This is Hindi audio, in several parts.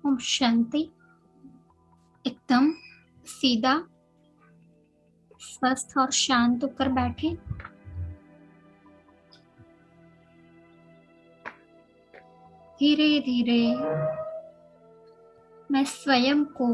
ओम शांति। एकदम सीधा, स्वस्थ और शांत होकर बैठे। धीरे धीरे मैं स्वयं को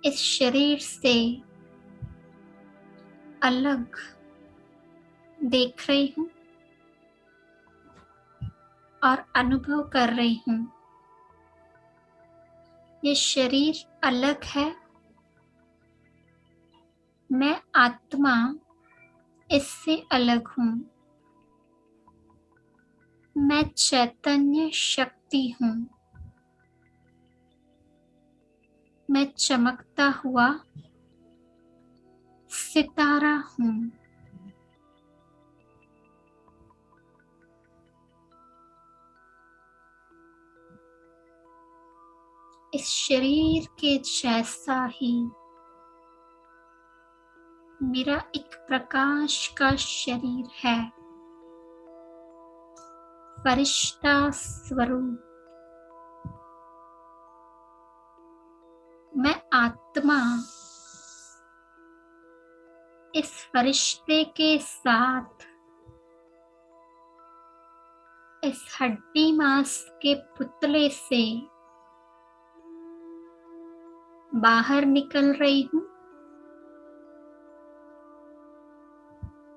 इस शरीर से अलग देख रही हूँ और अनुभव कर रही हूँ। ये शरीर अलग है, मैं आत्मा इससे अलग हूँ। मैं चैतन्य शक्ति हूँ। मैं चमकता हुआ सितारा हूँ। इस शरीर के जैसा ही मेरा एक प्रकाश का शरीर है, फरिश्ता स्वरूप। मैं आत्मा इस फरिश्ते के साथ इस हड्डी मांस के पुतले से बाहर निकल रही हूँ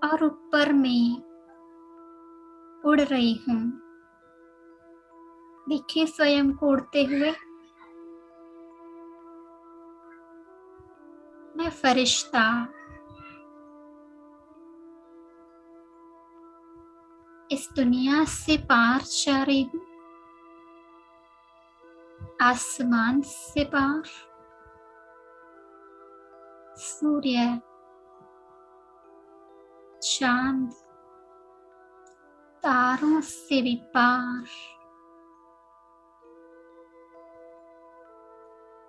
और ऊपर में उड़ रही हूँ। देखिए स्वयं को उड़ते हुए। मैं फरिश्ता इस दुनिया से पार जा रही हूँ, आसमान से पार, सूर्य, चांद, तारों से भी पार।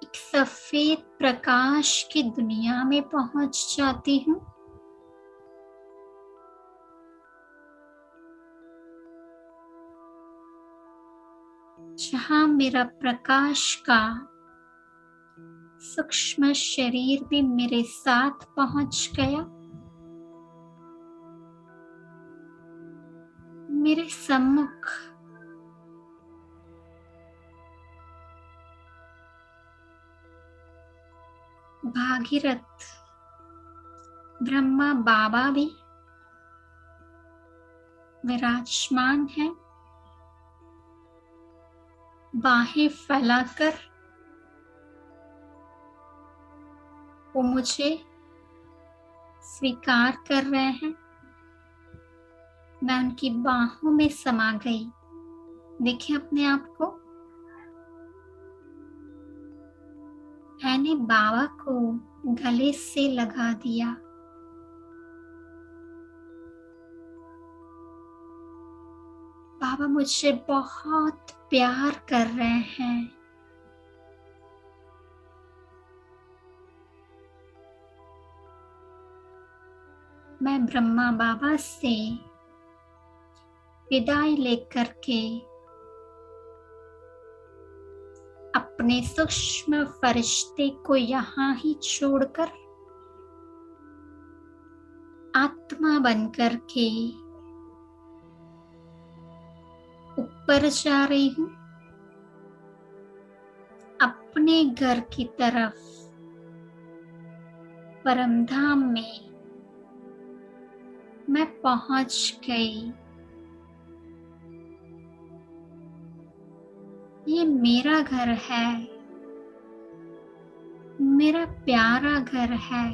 एक सफेद प्रकाश की दुनिया में पहुंच जाती हूँ। जहाँ मेरा प्रकाश का सूक्ष्म शरीर भी मेरे साथ पहुंच गया। मेरे सम्मुख भागीरथ ब्रह्मा बाबा भी विराजमान है, बाहें फैलाकर वो मुझे स्वीकार कर रहे हैं। मैं उनकी बाहों में समा गई। देखिए अपने आप को। मैंने बाबा को गले से लगा दिया। बाबा मुझे बहुत प्यार कर रहे हैं। मैं ब्रह्मा बाबा से विदाई लेकर के अपने सूक्ष्म फरिश्ते को यहाँ ही छोड़कर आत्मा बनकर के ऊपर जा रही हूँ, अपने घर की तरफ, परमधाम में मैं पहुंच गई। ये मेरा घर है, मेरा प्यारा घर है।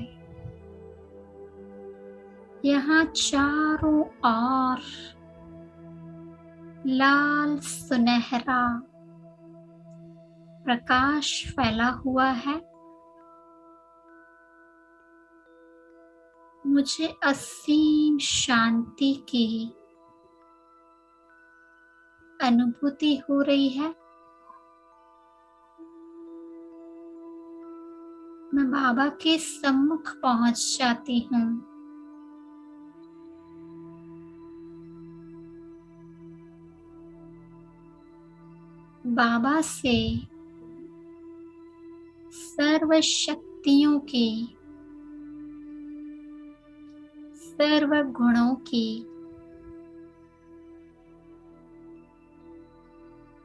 यहाँ चारों ओर लाल सुनहरा प्रकाश फैला हुआ है। मुझे असीम शांति की अनुभूति हो रही है। मैं बाबा के सम्मुख पहुंच जाती हूँ। बाबा से सर्व शक्तियों की, सर्व गुणों की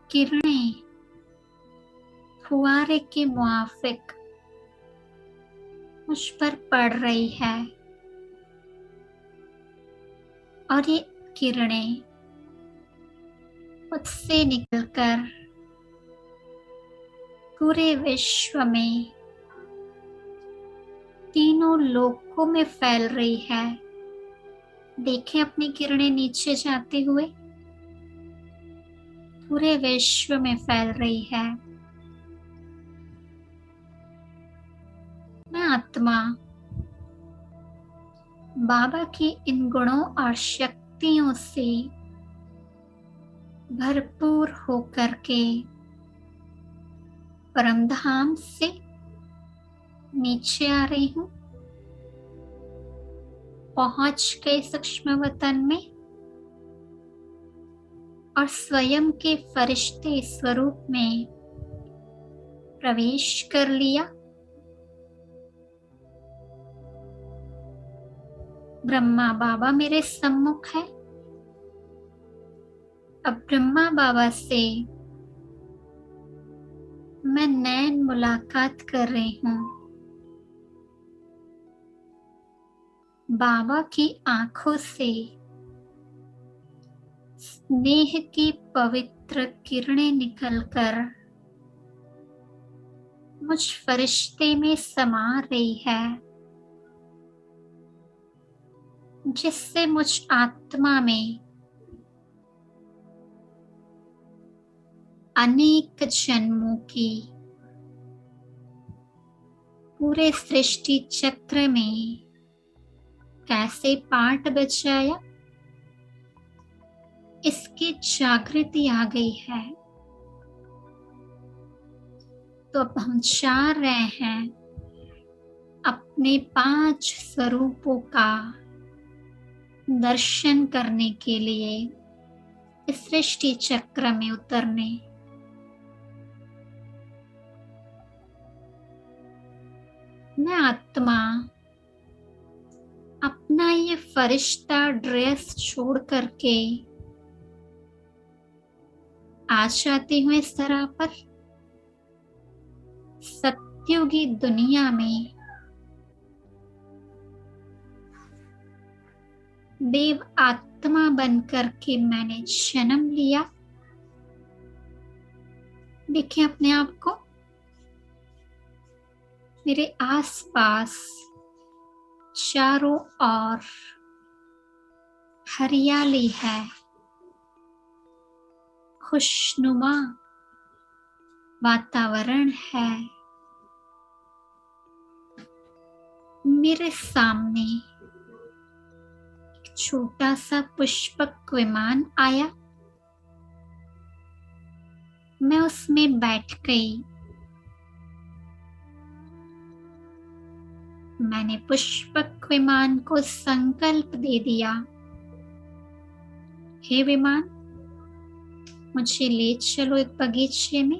किरणें फुआरे के मुआफिक मुझ पर पड़ रही है और ये किरणें मुझसे निकलकर पूरे विश्व में तीनों लोकों में फैल रही है। देखें अपनी किरणें नीचे जाते हुए पूरे विश्व में फैल रही है। मैं आत्मा बाबा की इन गुणों और शक्तियों से भरपूर होकर के परमधाम से नीचे आ रही हूँ, पहुंच गए सूक्ष्म वतन में और स्वयं के फरिश्ते स्वरूप में प्रवेश कर लिया। ब्रह्मा बाबा मेरे सम्मुख है। अब ब्रह्मा बाबा से मैं नैन मुलाकात कर रही हूँ। बाबा की आंखों से स्नेह की पवित्र किरणें निकलकर मुझ फरिश्ते में समा रही है, जिससे मुझ आत्मा में अनेक जन्मों की पूरे सृष्टि चक्र में कैसे पाठ बचाया इसकी जागृति आ गई है। तो अब हम जा रहे हैं अपने 5 स्वरूपों का दर्शन करने के लिए इस सृष्टि चक्र में उतरने। मैं आत्मा अपना ये फरिश्ता ड्रेस छोड़ करके आ जाती हूँ इस तरह पर। सत्युगी दुनिया में देव आत्मा बनकर के मैंने जन्म लिया। देखिए अपने आप को, मेरे आसपास चारों ओर हरियाली है, खुशनुमा वातावरण है। मेरे सामने एक छोटा सा पुष्पक विमान आया, मैं उसमें बैठ गई। मैंने पुष्पक विमान को संकल्प दे दिया, हे विमान मुझे ले चलो एक बगीचे में।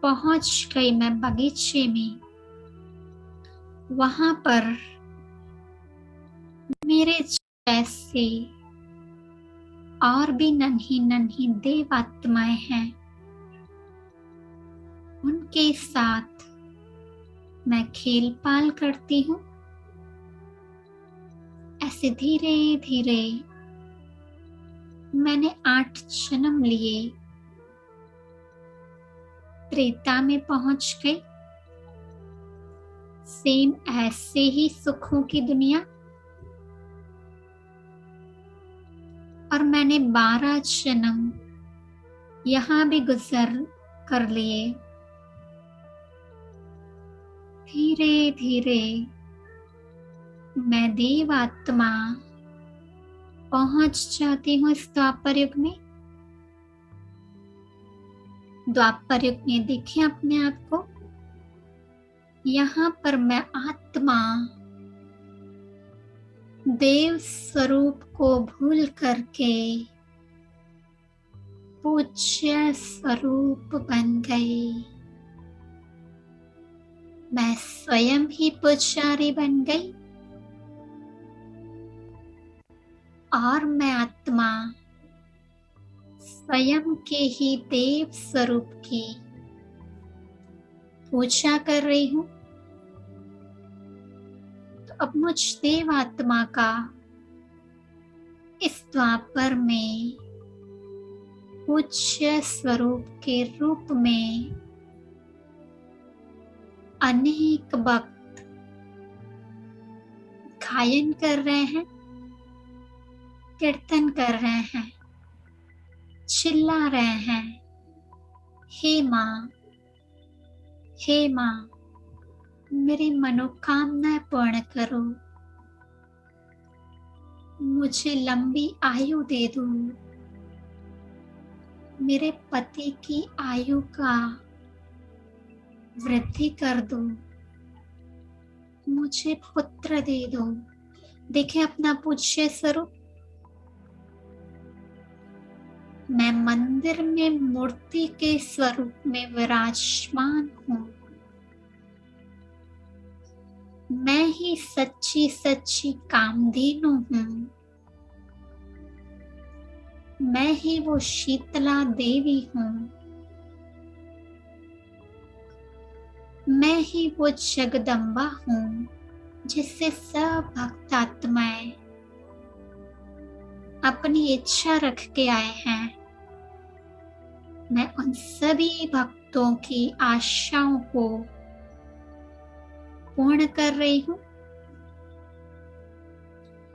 पहुंच गई मैं बगीचे में। वहां पर मेरे जैसे और भी नन्ही नन्ही देव आत्माएं हैं। उनके साथ मैं खेल पाल करती हूँ। ऐसे धीरे धीरे मैंने 8 जन्म लिए, त्रेता में पहुंच गई। सेम ऐसे ही सुखों की दुनिया। और मैंने 12 जन्म यहाँ भी गुजर कर लिए। धीरे धीरे मैं देव आत्मा पहुंच जाती हूँ इस द्वापर युग में। द्वापर युग में देखें अपने आप को, यहाँ पर मैं आत्मा देव स्वरूप को भूल करके पूज्य स्वरूप बन गई। मैं स्वयं ही पुजारी बन गई और मैं आत्मा स्वयं के ही देव स्वरूप की पूजा कर रही हूँ। तो अब मुझ देव आत्मा का इस द्वापर में पूज्य स्वरूप के रूप में अनेक भक्त गायन कर रहे हैं, कीर्तन कर रहे हैं, चिल्ला रहे हैं, हे माँ, हे माँ, मेरी मनोकामना पूर्ण करो, मुझे लंबी आयु दे दो, मेरे पति की आयु का वृद्धि कर दो, मुझे पुत्र दे दो। देखिए अपना पूज्य स्वरूप। मैं मंदिर में मूर्ति के स्वरूप में विराजमान हूँ। मैं ही सच्ची सच्ची कामधेनु हूँ। मैं ही वो शीतला देवी हूँ। मैं ही वो जगदम्बा हूँ जिससे सब भक्त आत्माएं अपनी इच्छा रख के आए हैं। मैं उन सभी भक्तों की आशाओं को पूर्ण कर रही हूँ।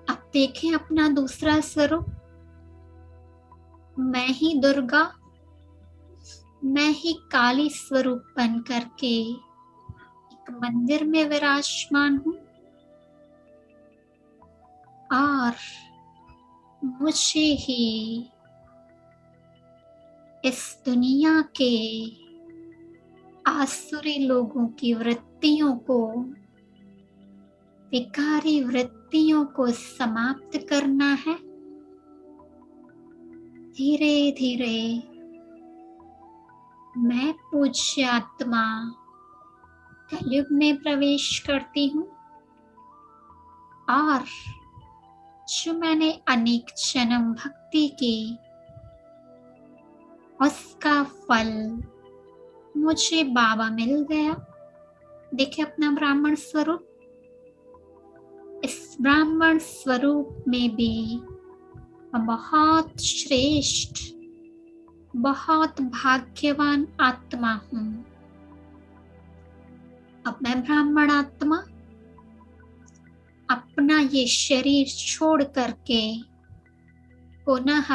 अब देखें अपना दूसरा स्वरूप। मैं ही दुर्गा, मैं ही काली स्वरूप बन करके एक मंदिर में विराजमान हूँ और मुझे ही इस दुनिया के आसुरी लोगों की वृत्तियों को, विकारी वृत्तियों को समाप्त करना है। धीरे धीरे मैं पूज्य आत्मा कलयुग में प्रवेश करती हूँ और जो मैंने अनेक जन्म भक्ति की, उसका फल मुझे बाबा मिल गया। देखिए अपना ब्राह्मण स्वरूप। इस ब्राह्मण स्वरूप में भी मैं बहुत श्रेष्ठ, बहुत भाग्यवान आत्मा हूँ। अब मैं ब्राह्मण आत्मा अपना ये शरीर छोड़ करके पुनः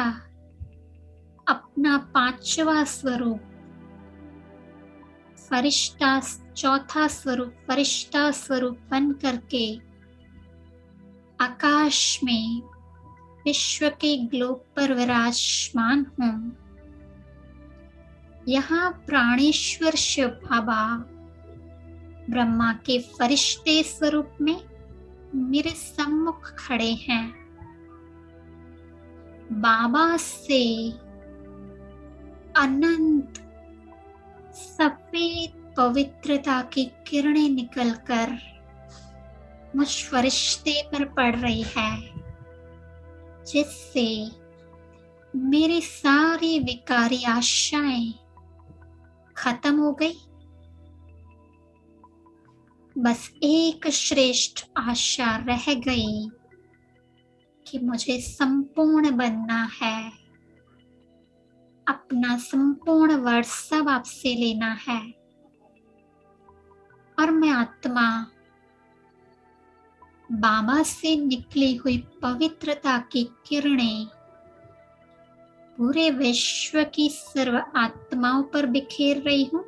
अपना पांचवा स्वरूप फरिश्ता, चौथा स्वरूप फरिश्ता स्वरूप बन करके आकाश में विश्व के ग्लोब पर विराजमान हूँ। यहाँ प्राणेश्वर शिव बाबा ब्रह्मा के फरिश्ते स्वरूप में मेरे सम्मुख खड़े हैं। बाबा से अनंत सफेद पवित्रता की किरणें निकलकर मुझ फरिश्ते पर पड़ रही है, जिससे मेरी सारी विकारी आशाएं खत्म हो गई। बस एक श्रेष्ठ आशा रह गई कि मुझे संपूर्ण बनना है, अपना संपूर्ण वर्ष सब आपसे लेना है और मैं आत्मा बाबा से निकली हुई पवित्रता की किरणें पूरे विश्व की सर्व आत्माओं पर बिखेर रही हूँ,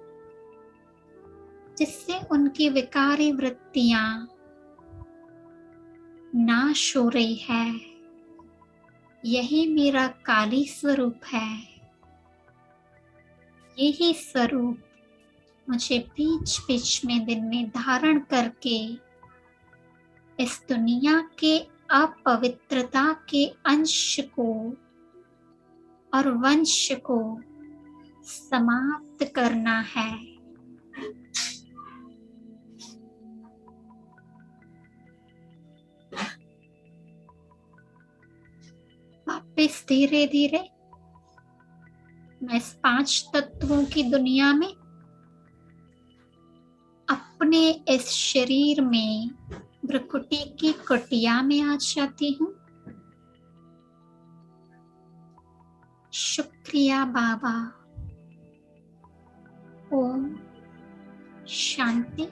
जिससे उनकी विकारी वृत्तियां नाश हो रही है। यही मेरा काली स्वरूप है। यही स्वरूप मुझे बीच बीच में दिन में धारण करके इस दुनिया के अपवित्रता के अंश को और वंश को समाप्त करना है। वापिस धीरे धीरे मैं इस 5 तत्वों की दुनिया में अपने इस शरीर में भ्रुकुटी की कुटिया में आ जाती हूँ। शुक्रिया बाबा। ओम शांति।